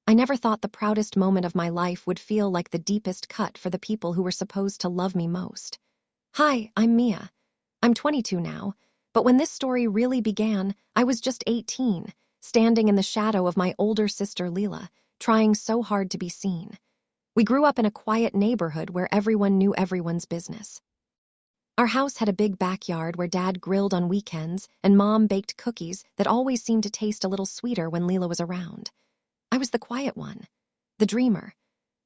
I never thought the proudest moment of my life would feel like the deepest cut for the people who were supposed to love me most. Hi, I'm Mia. I'm 22 now, but when this story really began, I was just 18, standing in the shadow of my older sister Leela, trying so hard to be seen. We grew up in a quiet neighborhood where everyone knew everyone's business. Our house had a big backyard where Dad grilled on weekends and Mom baked cookies that always seemed to taste a little sweeter when Leela was around. I was the quiet one, the dreamer,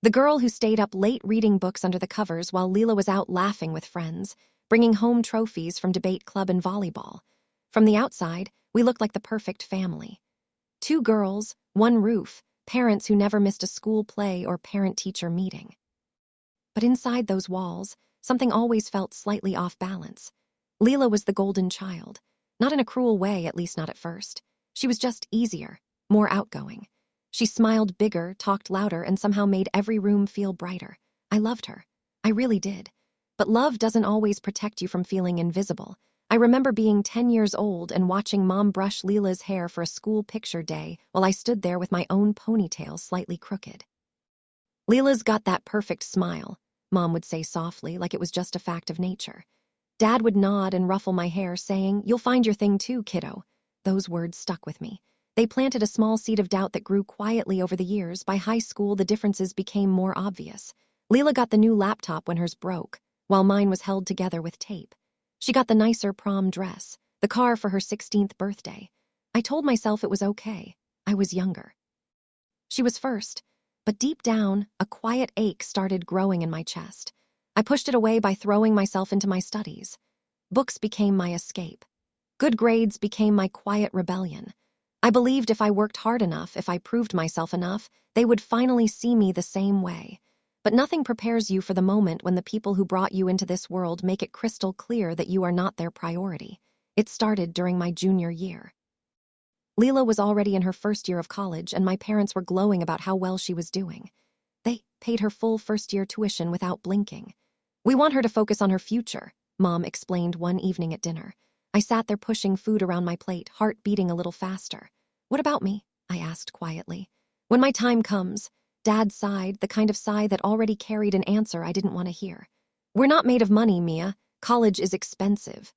the girl who stayed up late reading books under the covers while Leela was out laughing with friends, bringing home trophies from debate club and volleyball. From the outside, we looked like the perfect family. Two girls, one roof, parents who never missed a school play or parent-teacher meeting. But inside those walls, something always felt slightly off balance. Leela was the golden child. Not in a cruel way, at least not at first. She was just easier, more outgoing. She smiled bigger, talked louder, and somehow made every room feel brighter. I loved her. I really did. But love doesn't always protect you from feeling invisible. I remember being 10 years old and watching Mom brush Leela's hair for a school picture day while I stood there with my own ponytail slightly crooked. Leela's got that perfect smile, Mom would say softly, like it was just a fact of nature. Dad would nod and ruffle my hair, saying, "You'll find your thing too, kiddo." Those words stuck with me. They planted a small seed of doubt that grew quietly over the years. By high school, the differences became more obvious. Leela got the new laptop when hers broke, while mine was held together with tape. She got the nicer prom dress, the car for her 16th birthday. I told myself it was okay. I was younger. She was first, but deep down, a quiet ache started growing in my chest. I pushed it away by throwing myself into my studies. Books became my escape. Good grades became my quiet rebellion. I believed if I worked hard enough, if I proved myself enough, they would finally see me the same way. But nothing prepares you for the moment when the people who brought you into this world make it crystal clear that you are not their priority. It started during my junior year. Leela was already in her first year of college, and my parents were glowing about how well she was doing. They paid her full first-year tuition without blinking. "We want her to focus on her future," Mom explained one evening at dinner. I sat there pushing food around my plate, heart beating a little faster. "What about me?" I asked quietly. "When my time comes," Dad sighed, the kind of sigh that already carried an answer I didn't want to hear. "We're not made of money, Mia. College is expensive."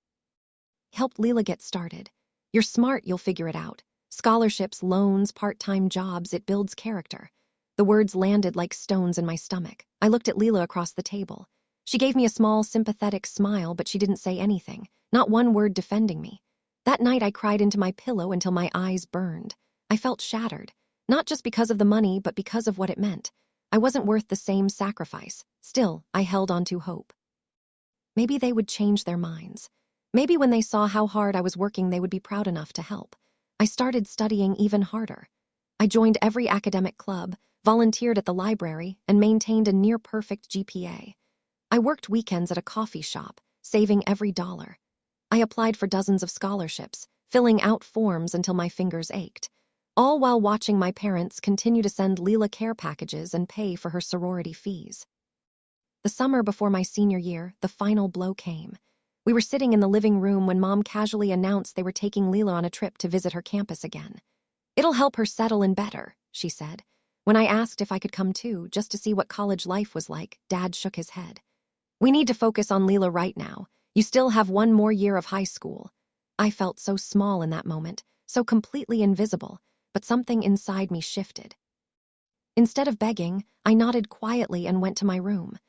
He helped Leela get started. "You're smart, you'll figure it out. Scholarships, loans, part-time jobs, it builds character." The words landed like stones in my stomach. I looked at Leela across the table. She gave me a small, sympathetic smile, but she didn't say anything, not one word defending me. That night I cried into my pillow until my eyes burned. I felt shattered, not just because of the money, but because of what it meant. I wasn't worth the same sacrifice. Still, I held on to hope. Maybe they would change their minds. Maybe when they saw how hard I was working, they would be proud enough to help. I started studying even harder. I joined every academic club, volunteered at the library, and maintained a near-perfect GPA. I worked weekends at a coffee shop, saving every dollar. I applied for dozens of scholarships, filling out forms until my fingers ached, all while watching my parents continue to send Leela care packages and pay for her sorority fees. The summer before my senior year, the final blow came. We were sitting in the living room when Mom casually announced they were taking Leela on a trip to visit her campus again. "It'll help her settle in better," she said. When I asked if I could come too, just to see what college life was like, Dad shook his head. "We need to focus on Leela right now. You still have one more year of high school." I felt so small in that moment, so completely invisible, but something inside me shifted. Instead of begging, I nodded quietly and went to my room.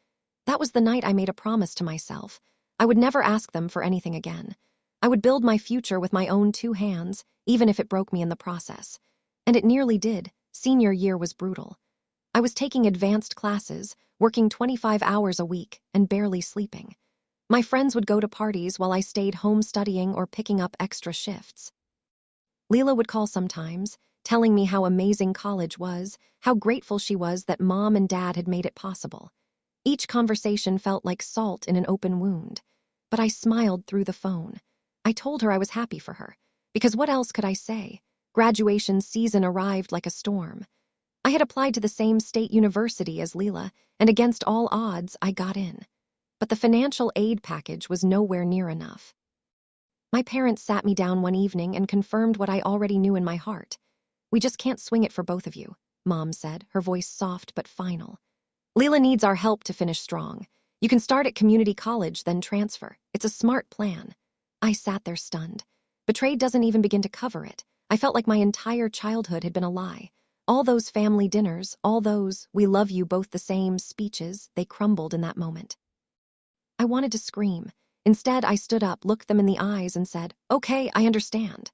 That was the night I made a promise to myself. I would never ask them for anything again. I would build my future with my own two hands, even if it broke me in the process. And it nearly did. Senior year was brutal. I was taking advanced classes, working 25 hours a week, and barely sleeping. My friends would go to parties while I stayed home studying or picking up extra shifts. Leela would call sometimes, telling me how amazing college was, how grateful she was that Mom and Dad had made it possible. Each conversation felt like salt in an open wound, but I smiled through the phone. I told her I was happy for her, because what else could I say? Graduation season arrived like a storm. I had applied to the same state university as Leela, and against all odds, I got in. But the financial aid package was nowhere near enough. My parents sat me down one evening and confirmed what I already knew in my heart. "We just can't swing it for both of you. Mom said, her voice soft but final. Leela needs our help to finish strong. You can start at community college, then transfer. It's a smart plan. I sat there stunned. Betrayed doesn't even begin to cover it. I felt like my entire childhood had been a lie. All those family dinners, all those "we love you both the same" speeches, they crumbled in that moment. I wanted to scream. Instead, I stood up, looked them in the eyes, and said, "Okay, I understand."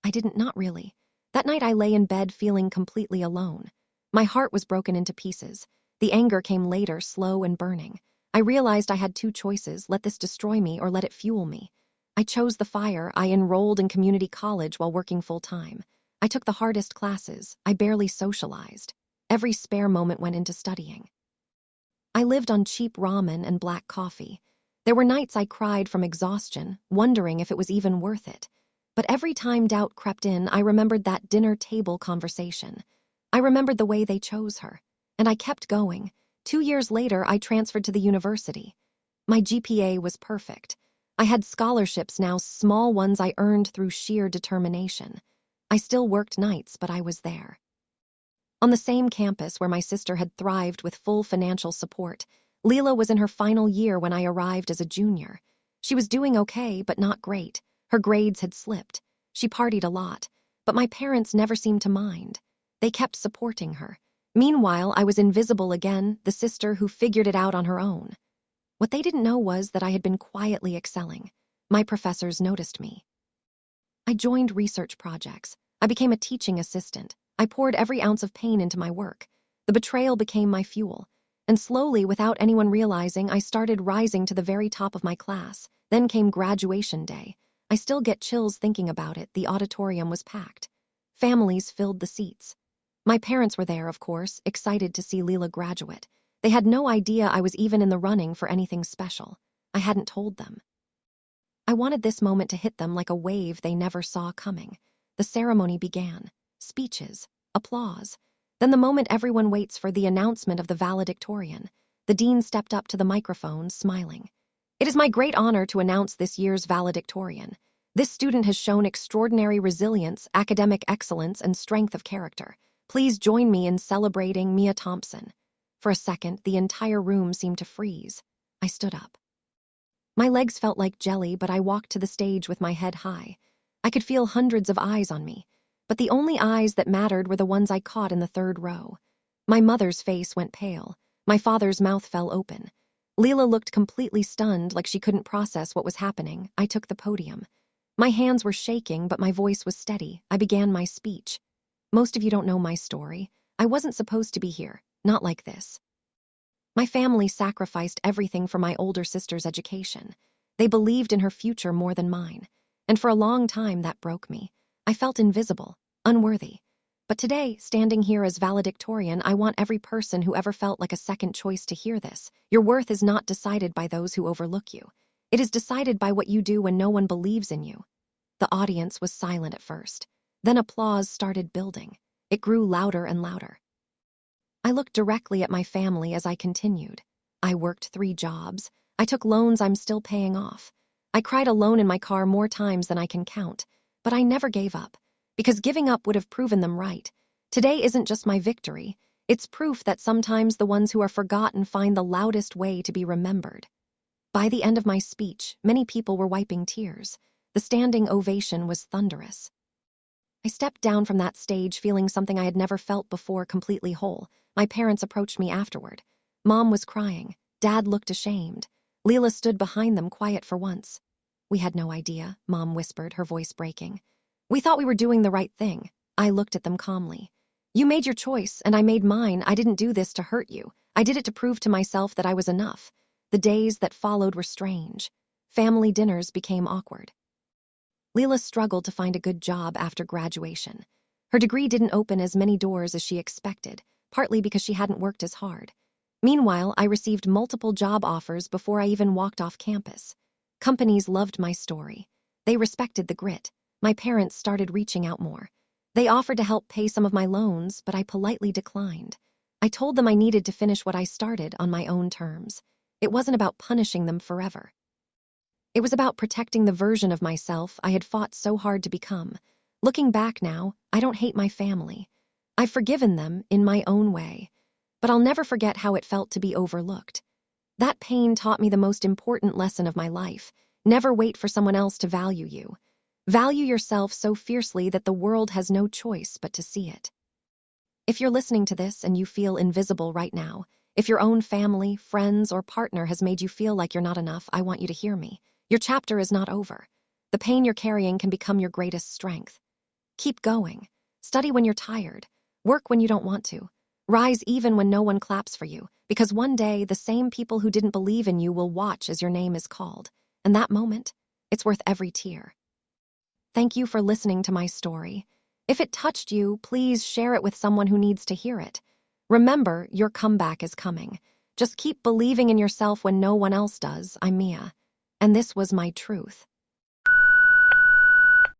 I didn't, not really. That night I lay in bed feeling completely alone. My heart was broken into pieces. The anger came later, slow and burning. I realized I had two choices: let this destroy me or let it fuel me. I chose the fire. I enrolled in community college while working full-time. I took the hardest classes. I barely socialized. Every spare moment went into studying. I lived on cheap ramen and black coffee. There were nights I cried from exhaustion, wondering if it was even worth it. But every time doubt crept in, I remembered that dinner table conversation. I remembered the way they chose her. And I kept going. 2 years later, I transferred to the university. My GPA was perfect. I had scholarships now, small ones I earned through sheer determination. I still worked nights, but I was there. On the same campus where my sister had thrived with full financial support, Leela was in her final year when I arrived as a junior. She was doing okay, but not great. Her grades had slipped. She partied a lot, but my parents never seemed to mind. They kept supporting her. Meanwhile, I was invisible again, the sister who figured it out on her own. What they didn't know was that I had been quietly excelling. My professors noticed me. I joined research projects. I became a teaching assistant. I poured every ounce of pain into my work. The betrayal became my fuel. And slowly, without anyone realizing, I started rising to the very top of my class. Then came graduation day. I still get chills thinking about it. The auditorium was packed. Families filled the seats. My parents were there, of course, excited to see Leela graduate. They had no idea I was even in the running for anything special. I hadn't told them. I wanted this moment to hit them like a wave they never saw coming. The ceremony began. Speeches. Applause. Then the moment everyone waits for, the announcement of the valedictorian. The dean stepped up to the microphone, smiling. "It is my great honor to announce this year's valedictorian. This student has shown extraordinary resilience, academic excellence, and strength of character. Please join me in celebrating Mia Thompson." For a second, the entire room seemed to freeze. I stood up. My legs felt like jelly, but I walked to the stage with my head high. I could feel hundreds of eyes on me, but the only eyes that mattered were the ones I caught in the third row. My mother's face went pale. My father's mouth fell open. Leela looked completely stunned, like she couldn't process what was happening. I took the podium. My hands were shaking, but my voice was steady. I began my speech. "Most of you don't know my story. I wasn't supposed to be here. Not like this. My family sacrificed everything for my older sister's education. They believed in her future more than mine. And for a long time, that broke me. I felt invisible, unworthy. But today, standing here as valedictorian, I want every person who ever felt like a second choice to hear this. Your worth is not decided by those who overlook you. It is decided by what you do when no one believes in you." The audience was silent at first. Then applause started building. It grew louder and louder. I looked directly at my family as I continued. I worked 3 jobs. I took loans I'm still paying off. I cried alone in my car more times than I can count. But I never gave up, because giving up would have proven them right. Today isn't just my victory. It's proof that sometimes the ones who are forgotten find the loudest way to be remembered. By the end of my speech, many people were wiping tears. The standing ovation was thunderous. I stepped down from that stage feeling something I had never felt before, completely whole. My parents approached me afterward. Mom was crying. Dad looked ashamed. Leela stood behind them, quiet for once. "We had no idea," Mom whispered, her voice breaking. "We thought we were doing the right thing." I looked at them calmly. "You made your choice, and I made mine. I didn't do this to hurt you. I did it to prove to myself that I was enough." The days that followed were strange. Family dinners became awkward. Leela struggled to find a good job after graduation. Her degree didn't open as many doors as she expected, partly because she hadn't worked as hard. Meanwhile, I received multiple job offers before I even walked off campus. Companies loved my story. They respected the grit. My parents started reaching out more. They offered to help pay some of my loans, but I politely declined. I told them I needed to finish what I started on my own terms. It wasn't about punishing them forever. It was about protecting the version of myself I had fought so hard to become. Looking back now, I don't hate my family. I've forgiven them in my own way, but I'll never forget how it felt to be overlooked. That pain taught me the most important lesson of my life. Never wait for someone else to value you. Value yourself so fiercely that the world has no choice but to see it. If you're listening to this and you feel invisible right now, if your own family, friends, or partner has made you feel like you're not enough, I want you to hear me. Your chapter is not over. The pain you're carrying can become your greatest strength. Keep going. Study when you're tired. Work when you don't want to. Rise even when no one claps for you, because one day the same people who didn't believe in you will watch as your name is called. And that moment, it's worth every tear. Thank you for listening to my story. If it touched you, please share it with someone who needs to hear it. Remember, your comeback is coming. Just keep believing in yourself when no one else does. I'm Mia. And this was my truth.